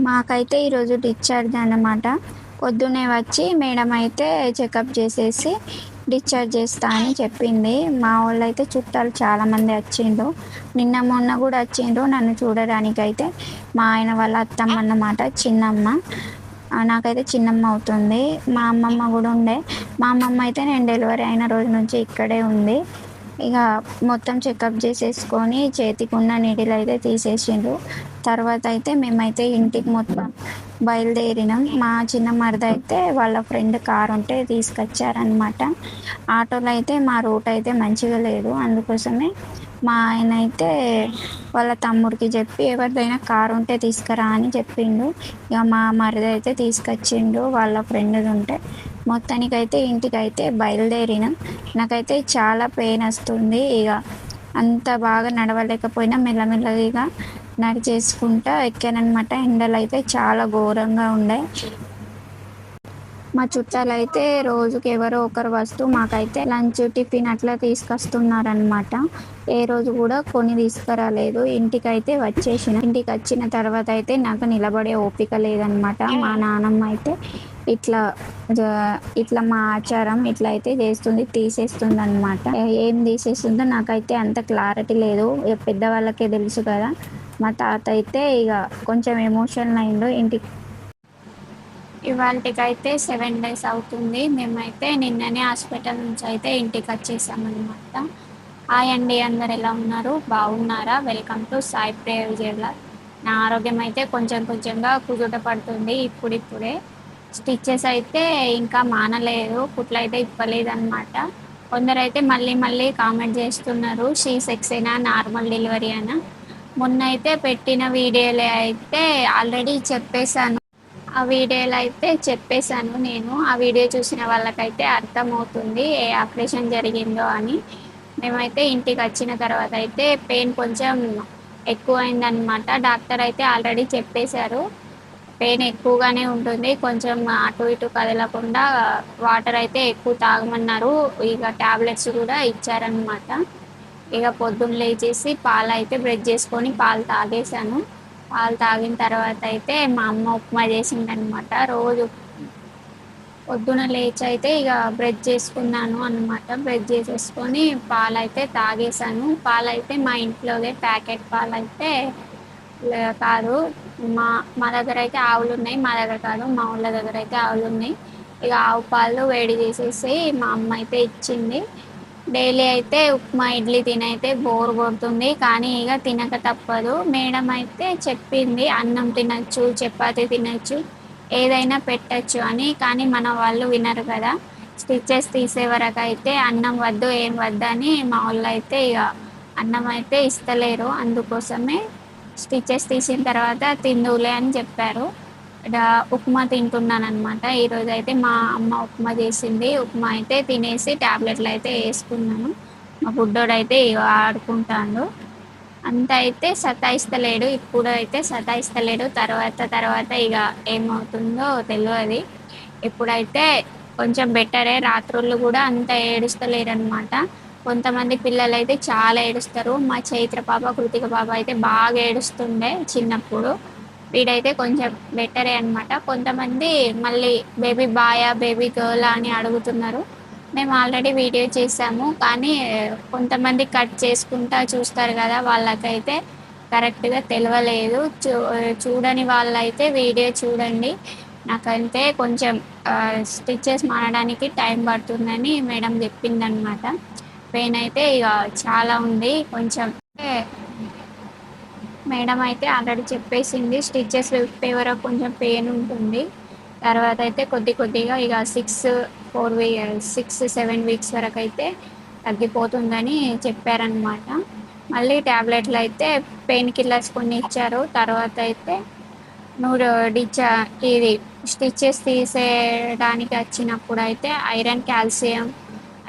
మాకైతే ఈరోజు డిశ్చార్జ్ అన్నమాట. పొద్దున్నే వచ్చి మేడం అయితే చెకప్ చేసేసి డిశ్చార్జ్ చేస్తా అని చెప్పింది. మా వాళ్ళైతే చుట్టాలు చాలామంది వచ్చిండ్రు. నిన్న మొన్న కూడా వచ్చిండ్రు నన్ను చూడడానికైతే. మా ఆయన వాళ్ళ అత్తమ్మ అన్నమాట, చిన్నమ్మ. నాకైతే చిన్నమ్మ అవుతుంది. మా అమ్మమ్మ కూడా ఉండే. మా అమ్మమ్మ అయితే నేను డెలివరీ అయిన రోజు నుంచి ఇక్కడే ఉంది. ఇక మొత్తం చెకప్ చేసేసుకొని చేతికున్న నీడిల్ అయితే తీసేసిండ్రు. తర్వాత అయితే మేమైతే ఇంటికి మొత్తం బయలుదేరినాం. మా చిన్న మరిది అయితే వాళ్ళ ఫ్రెండ్ కార్ ఉంటే తీసుకొచ్చారనమాట. ఆటోలో అయితే మా రూట్ అయితే మంచిగా లేదు, అందుకోసమే మా ఆయన అయితే వాళ్ళ తమ్ముడికి చెప్పి ఎవరిదైనా కారు ఉంటే తీసుకురా అని చెప్పిండు. ఇక మా మరిది అయితే తీసుకొచ్చిండు వాళ్ళ ఫ్రెండ్ది ఉంటే. మొత్తానికైతే ఇంటికైతే బయలుదేరినాం. నాకైతే చాలా పెయిన్ వస్తుంది. ఇక అంత బాగా నడవలేకపోయినా మెల్లమెల్లగా నడిచేసుకుంటా ఎక్కానమాట. ఎండలు అయితే చాలా ఘోరంగా ఉండే. మా చుట్టాలైతే రోజుకి ఎవరో ఒకరు వస్తూ మాకైతే లంచ్ టిఫిన్ అట్లా తీసుకొస్తున్నారనమాట. ఏ రోజు కూడా కొని తీసుకురాలేదు. ఇంటికైతే వచ్చేసిన. ఇంటికి వచ్చిన తర్వాత అయితే నాకు నిలబడే ఓపిక లేదనమాట. మా నాన్నమ్మ అయితే ఇట్లా ఇట్లా మా ఆచారం ఇట్లా అయితే చేస్తుంది, తీసేస్తుంది అనమాట. ఏం తీసేస్తుందో నాకైతే అంత క్లారిటీ లేదు, పెద్దవాళ్ళకే తెలుసు కదా. మా తాత అయితే ఇక కొంచెం ఎమోషనల్ అయిండు. ఇంటికి ఇవాళకైతే 7 days అవుతుంది. మేమైతే నిన్ననే హాస్పిటల్ నుంచి అయితే ఇంటికి వచ్చేసామన్నమాట. హాయ్ అండి, అందరు ఎలా ఉన్నారు? బాగున్నారా? Welcome to Sai prayer jeweller. నా ఆరోగ్యం అయితే కొంచెం కొంచెంగా కుదుట పడుతుంది ఇప్పుడిప్పుడే. స్టిచ్చెస్ అయితే ఇంకా మానలేదు, కుట్లు అయితే ఇప్పలేదు అనమాట. కొందరైతే మళ్ళీ మళ్ళీ కామెంట్ చేస్తున్నారు, షీ సెక్సేనా నార్మల్ డెలివరీ అనా. మొన్న అయితే పెట్టిన వీడియోలో అయితే ఆల్రెడీ చెప్పేశాను. ఆ వీడియోలో అయితే చెప్పేశాను నేను. ఆ వీడియో చూసిన వాళ్ళకైతే అర్థమవుతుంది ఏ ఆపరేషన్ జరిగిందో అని. మేమైతే ఇంటికి వచ్చిన తర్వాత అయితే పెయిన్ కొంచెం ఎక్కువైందనమాట. డాక్టర్ అయితే ఆల్రెడీ చెప్పేశారు పెయిన్ ఎక్కువగానే ఉంటుంది, కొంచెం అటు ఇటు కదలకుండా వాటర్ అయితే ఎక్కువ తాగమన్నారు. ఇక ట్యాబ్లెట్స్ కూడా ఇచ్చారనమాట. ఇక పొద్దున్న లేచేసి పాలు అయితే బ్రష్ చేసుకొని పాలు తాగేశాను. పాలు తాగిన తర్వాత అయితే మా అమ్మ ఉప్మా చేసిందనమాట. రోజు పొద్దున లేచి అయితే ఇక బ్రష్ చేసుకున్నాను అనమాట. బ్రష్ చేసేసుకొని పాలు అయితే తాగేశాను. పాలు అయితే మా ఇంట్లోదే ప్యాకెట్ పాలు అయితే కాదు. మా మా దగ్గర అయితే ఆవులు ఉన్నాయి. మా దగ్గర కాదు, మా ఊళ్ళ దగ్గర అయితే ఆవులు ఉన్నాయి. ఇక ఆవు పాలు వేడి చేసేసి మా అమ్మ అయితే ఇచ్చింది. డైలీ అయితే ఉప్మా ఇడ్లీ తినైతే బోర్ కొడుతుంది, కానీ ఇక తినక తప్పదు. మేడం అయితే చెప్పింది అన్నం తినచ్చు, చపాతి తినచ్చు, ఏదైనా పెట్టచ్చు అని. కానీ మన వాళ్ళు వినరు కదా. స్టిచ్చెస్ తీసే వరకు అయితే అన్నం వద్దు ఏం వద్దు అని మా వాళ్ళు అయితే ఇక అన్నం అయితే ఇస్తలేరు. అందుకోసమే స్టిచ్చెస్ తీసిన తర్వాత తిందులే అని చెప్పారు. ఉప్మా తింటున్నాను అనమాట. ఈరోజు అయితే మా అమ్మ ఉప్మా చేసింది. ఉప్మా అయితే తినేసి ట్యాబ్లెట్లు అయితే వేసుకున్నాను. మా బుడ్డోడు అయితే ఆడుకుంటాడు. అంత అయితే సతాయిస్తలేడు, ఇప్పుడు అయితే సతాయిస్తలేడు. తర్వాత ఇక ఏమవుతుందో తెలియదు. ఇప్పుడైతే కొంచెం బెటరే. రాత్రుళ్ళు కూడా అంత ఏడుస్తలేరు అనమాట. కొంతమంది పిల్లలు అయితే చాలా ఏడుస్తారు. మా చైత్ర పాప, కృతిక పాప అయితే బాగా ఏడుస్తుండే చిన్నప్పుడు. వీడైతే కొంచెం బెటరే అనమాట. కొంతమంది మళ్ళీ బేబీ బాయా బేబీ గర్ల్ అని అడుగుతున్నారు. మేము ఆల్రెడీ వీడియో చేసాము, కానీ కొంతమంది కట్ చేసుకుంటా చూస్తారు కదా, వాళ్ళకైతే కరెక్ట్గా తెలియలేదు. చూడని వాళ్ళైతే వీడియో చూడండి. నాకైతే కొంచెం స్టిచ్చెస్ మారడానికి టైం పడుతుందని మేడం చెప్పిందనమాట. పెయిన్ అయితే ఇక చాలా ఉంది కొంచెం. మేడం అయితే ఆల్రెడీ చెప్పేసింది స్టిచ్చెస్ విప్పే వరకు కొంచెం పెయిన్ ఉంటుంది, తర్వాత అయితే కొద్దిగా ఇక 6-7 వీక్స్ వరకు అయితే తగ్గిపోతుందని చెప్పారనమాట. మళ్ళీ ట్యాబ్లెట్లు అయితే పెయిన్ కిల్లర్స్ కొన్ని ఇచ్చారు. తర్వాత అయితే నువ్వు ఇది స్టిచ్చెస్ తీసేయడానికి వచ్చినప్పుడు అయితే ఐరన్ కాల్షియం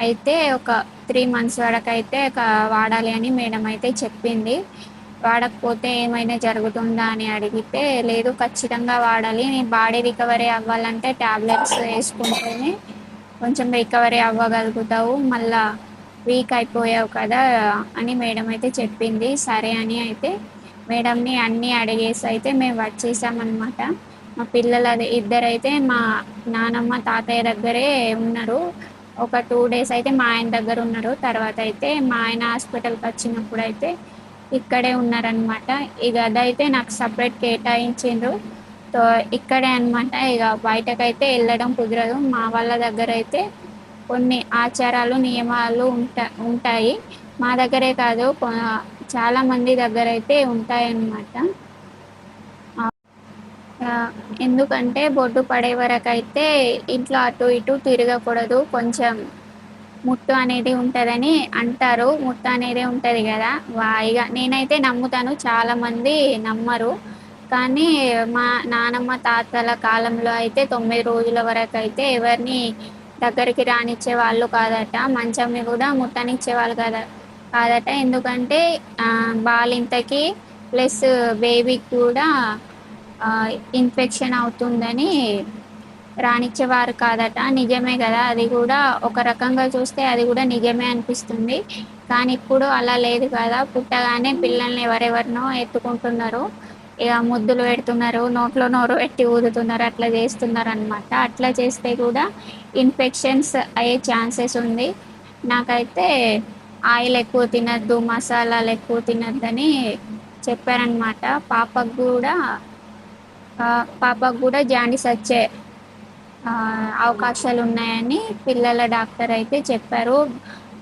అయితే ఒక 3 months వరకు అయితే వాడాలి అని మేడం అయితే చెప్పింది. వాడకపోతే ఏమైనా జరుగుతుందా అని అడిగితే లేదు, ఖచ్చితంగా వాడాలి, నీ బాడీ రికవరీ అవ్వాలంటే ట్యాబ్లెట్స్ వేసుకుంటేనే కొంచెం రికవరీ అవ్వగలుగుతావు, మళ్ళా వీక్ అయిపోయావు కదా అని మేడం అయితే చెప్పింది. సరే అని అయితే మేడంని అన్నీ అడిగేసి అయితే మేము వచ్చేసామన్నమాట. మా పిల్లలు అదే ఇద్దరైతే మా నానమ్మ, తాతయ్య దగ్గరే ఉన్నారు. ఒక 2 డేస్ అయితే మా ఆయన దగ్గర ఉన్నారు. తర్వాత అయితే మా ఆయన హాస్పిటల్‌కొచ్చినప్పుడైతే ఇక్కడే ఉన్నారనమాట. ఇగ అదైతే నాకు సెపరేట్ కేటాయించిండ్రు. సో, ఇక్కడే అనమాట. ఇగ బయటకైతే ఎళ్ళడం కుదరదు. మా వాళ్ళ దగ్గరైతే కొన్ని ఆచారాలు, నియమాలు ఉంటాయి. మా దగ్గరే కాదు చాలా మంది దగ్గరైతే ఉంటాయన్నమాట. ఎందుకంటే బొడ్డు పడే వరకైతే ఇంట్లో అటు ఇటు తిరగకూడదు. కొంచెం ముట్టు అనేది ఉంటదని అంటారు. ముట్టు అనేది ఉంటది గదా! ఇగ నేనైతే నమ్ముతాను. చాలామంది నమ్మరు. కానీ మా నానమ్మ, తాతల కాలంలో అయితే 9 రోజుల వరకైతే ఎవరిని దగ్గరికి రానిచ్చేవాళ్ళు కాదట. మంచంని గూడా ముట్టనిచ్చేవాళ్ళు కాదట. ఎందుకంటే బాలింతకి ప్లస్ బేబీకి కూడా ఇన్ఫెక్షన్ అవుతుందని రానిచ్చేవారు కాదట. నిజమే గదా! అది గూడా ఒక రకంగా చూస్తే అది గూడా నిజమే అనిపిస్తుంది. కానీ ఇప్పుడు అలా లేదు కదా! పుట్టగానే పిల్లల్ని ఎవరెవరినో ఎత్తుకుంటున్నారు. ఇగ ముద్దులు పెడుతున్నారు. నోట్లో నోరు పెట్టి ఊదుతున్నారు. అట్లా చేస్తున్నారనమాట. అట్లా చేస్తే కూడా ఇన్ఫెక్షన్స్ అయ్యే ఛాన్సెస్ ఉంది. నాకైతే ఆయిల్ ఎక్కువ తినొద్దు, మసాలాలు ఎక్కువ తినొద్దని చెప్పారనమాట. పాపకు గూడా జాండీస్ వచ్చే అవకాశాలున్నాయని పిల్లల డాక్టర్ అయితే చెప్పారు.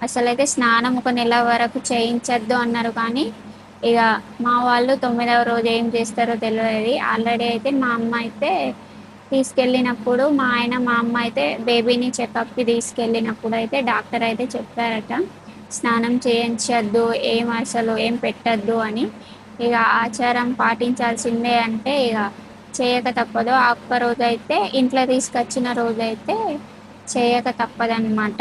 అసలైతే స్నానం ఒక నెల వరకు చేయించొద్దు అన్నారు కానీ, ఇగ మా వాళ్ళు 9వ రోజు ఏం చేస్తారో తెలవది. ఆల్రెడీ అయితే మా అమ్మ అయితే తీసుకెళ్ళినప్పుడు మా ఆయన, మా అమ్మ అయితే బేబీని చెకప్‌కి తీసుకెళ్ళినప్పుడైతే డాక్టర్ అయితే చెప్పారట. స్నానం చేయించొద్దు, ఏం పెట్టొద్దు అని. ఇగ ఆచారం పాటించాల్సిందే అంటే ఇగ చేయక తప్పదు. ఆ ఒక్క రోజైతే ఇంట్లో తీసుకొచ్చిన రోజైతే చేయక తప్పదనమాట.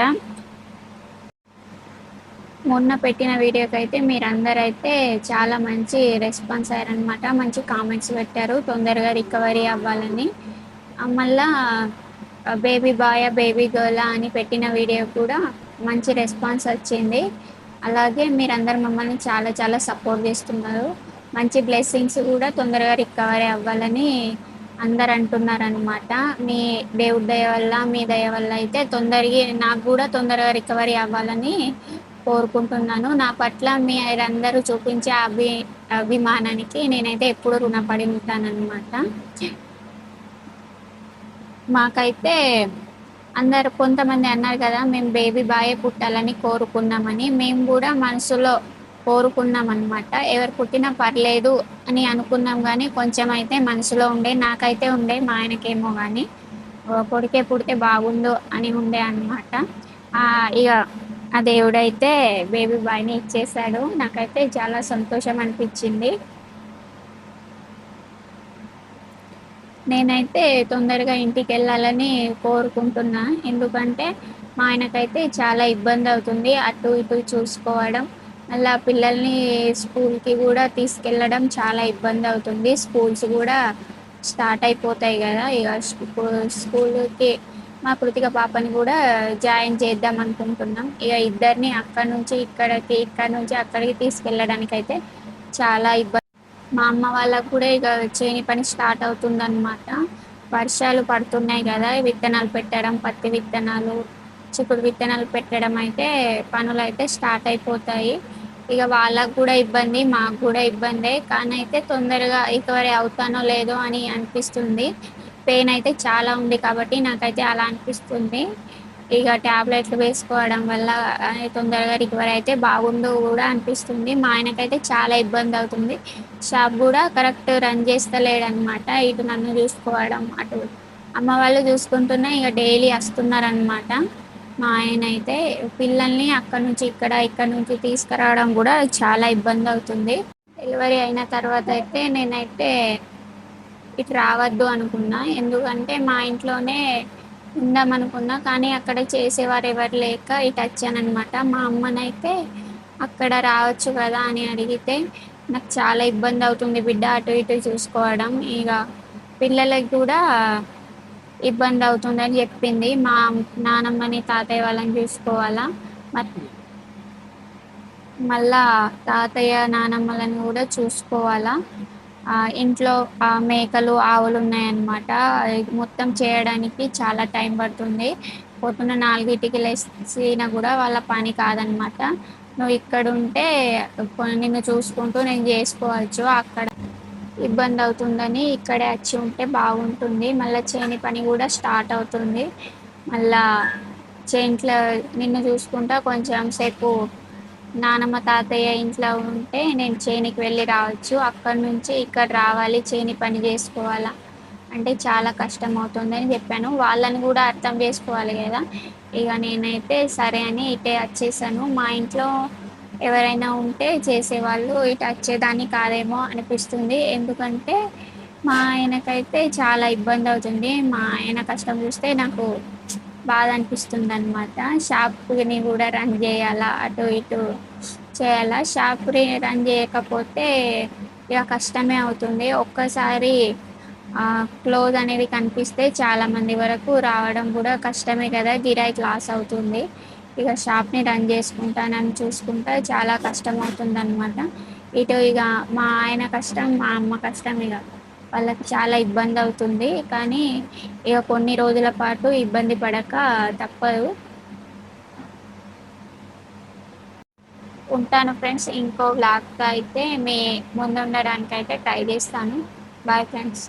మొన్న పెట్టిన వీడియోకైతే మీరందరైతే చాలా మంచి రెస్పాన్స్ అయ్యారనమాట. మంచి కామెంట్స్ పెట్టారు. తొందరగా రికవరీ అవ్వాలని. మళ్ళా బేబీ బాయా, బేబీ గర్లా అని పెట్టిన వీడియో కూడా మంచి రెస్పాన్స్ వచ్చింది. అలాగే మీరందరూ మమ్మల్ని చాలా చాలా సపోర్ట్ చేస్తున్నారు. మంచి బ్లెస్సింగ్స్ కూడా తొందరగా రికవరీ అవ్వాలని అందరు అంటున్నారనమాట. మీ దేవుడి దయ వల్ల, మీ దయ వల్ల అయితే నాకు కూడా తొందరగా రికవరీ అవ్వాలని కోరుకుంటున్నాను. నా పట్ల మీరందరూ చూపించే అభిమానానికి నేనైతే ఎప్పుడూ రుణపడి ఉంటాననమాట. మాకైతే కొంతమంది అన్నారు కదా! మేము బేబీ బాయే పుట్టాలని కోరుకున్నామని. మేము గూడా మనసులో కోరుకున్నామనమాట. ఎవరు పుట్టినా పర్లేదు అని అనుకున్నాం గానీ, కొంచెం అయితే మనసులో ఉండే. నాకైతే ఉండే. మా ఆయనకేమో గానీ, కొడుకే పుడితే బాగుండు అని ఉండే అనమాట. ఇగ ఆ దేవుడైతే బేబీ బాయ్‌ని ఇచ్చేసాడు. నాకైతే చాలా సంతోషం అనిపిచ్చింది. నేనైతే తొందరగా ఇంటికెళ్ళాలని కోరుకుంటున్నా. ఎందుకంటే, మా ఆయనకైతే చాలా ఇబ్బందవుతుంది. అటు ఇటు చూసుకోవడం. మళ్ళా పిల్లల్ని స్కూల్‌కి గూడా తీసుకెళ్ళడం చాలా ఇబ్బందవుతుంది. స్కూల్స్ గూడా స్టార్ట్ అయిపోతాయి గదా! ఇగ స్కూలుకి మా కృతిక పాపని గూడా జాయిన్ చేద్దాం అనుకుంటున్నాం. ఇగ ఇద్దరిని అక్కడి నుంచి ఇక్కడికి, ఇక్కడి నుంచి అక్కడికి తీసుకెళ్ళడానికైతే చాలా మా అమ్మ వాళ్ళకి కూడా ఇక చేని పని స్టార్ట్ అవుతుందన్నమాట. వర్షాలు పడుతున్నాయి కదా! విత్తనాలు పెట్టడం, పత్తి విత్తనాలు, చిక్కుడు విత్తనాలు పెట్టడం అయితే పనులైతే స్టార్ట్ అయిపోతాయి. ఇక వాళ్ళకి కూడా ఇబ్బంది, మాకు కూడా ఇబ్బందే. కానీ అయితే తొందరగా రికవరీ అవుతానో లేదో అని అనిపిస్తుంది. పెయిన్ అయితే చాలా ఉంది కాబట్టి నాకైతే అలా అనిపిస్తుంది. ఇక టాబ్లెట్లు వేసుకోవడం వల్ల తొందరగా రికవరీ అయితే బాగుండు కూడా అనిపిస్తుంది. మా ఆయనకైతే చాలా ఇబ్బంది అవుతుంది. షాప్ కూడా కరెక్ట్ రన్ చేస్తలేడనమాట. ఇటు నన్ను చూసుకోవడం, అటు అమ్మ వాళ్ళు చూసుకుంటున్నా ఇక డైలీ వస్తున్నారనమాట. మా ఆయన అయితే పిల్లల్ని అక్కడి నుంచి ఇక్కడ నుంచి తీసుకురావడం కూడా చాలా ఇబ్బంది అవుతుంది. డెలివరీ అయిన తర్వాత అయితే నేనైతే ఇటు రావద్దు అనుకున్నా. ఎందుకంటే మా ఇంట్లోనే ఉందామనుకున్నా. కానీ అక్కడ చేసేవారు ఎవరు లేక ఇటు వచ్చాననమాట. మా అమ్మనైతే అక్కడ రావచ్చు కదా అని అడిగితే, నాకు చాలా ఇబ్బంది అవుతుంది బిడ్డ అటు ఇటు చూసుకోవడం. ఇక పిల్లలకి కూడా ఇబ్బంది అవుతుందని చెప్పింది. మా నానమ్మని, తాతయ్య వాళ్ళని చూసుకోవాలా. మళ్ళా తాతయ్య, నానమ్మలను గూడా చూసుకోవాలా. ఇంట్లో మేకలు, ఆవులున్నాయన్నమాట. అది మొత్తం చేయడానికి చాలా టైం పడుతుంది. పొద్దున్న 4కి లేసినా గూడా వాళ్ళ పని కాదనమాట. "నువ్వు ఇక్కడుంటే నిన్ను చూసుకుంటూ నేను జేసుకోవచ్చు. అక్కడ ఇబ్బందవుతుందని ఇక్కడే అచ్చి ఉంటే బాగుంటుంది. మళ్ళా చేని పని గూడా స్టార్ట్ అవుతుంది. మళ్ళా చేంట్లో నిన్ను చూసుకుంటా కొంచెం సేపు నానమ్మ, తాతయ్య ఇంట్లో ఉంటే నేను చేనికి వెళ్ళి రావచ్చు. అక్కడి నుంచి ఇక్కడ రావాలి, చేని పని జేసుకోవాలా అంటే చాలా కష్టమవుతుందని జెప్పాను. వాళ్ళని గూడా అర్థం జేసుకోవాలి గదా! ఇగ నేనైతే సరే అని ఇటే అచ్చేసాను. మా ఇంట్లో ఎవరైనా ఉంటే చేసేవాళ్ళు, ఇటు అచ్చేదాన్ని కాదేమో అనిపిస్తుంది. ఎందుకంటే మా ఆయనకైతే చాలా ఇబ్బందవుతుంది. మా ఆయన కష్టం జూస్తే నాకు బాధ అనిపిస్తుందనమాట. షాప్‌ని గూడా రన్ జేయాలా, అటు ఇటు చేయాలా. రన్ జేయకపోతే ఇగ కష్టమే అవుతుంది. ఒక్కసారి క్లోజ్ అనేది కనిపిస్తే చాలా మంది వరకు రావడం గూడా కష్టమే గదా! గిరాకీ లాస్ అవుతుంది. ఇగ షాప్‌ని రన్ జేసుకుంటానని చూసుకుంటా చాలా కష్టమవుతుందనమాట. ఇటు ఇగ మా ఆయన కష్టం, మా అమ్మ కష్టం ఇగ. వాళ్ళకి చాలా ఇబ్బందవుతుంది. కానీ ఇగ కొన్ని రోజుల పాటు ఇబ్బంది పడక తప్పదు. ఉంటాను ఫ్రెండ్స్. ఇంకో వ్లాగ్‌తో అయితే మీ ముందుండడానికైతే ట్రై జేస్తాను. Bye friends.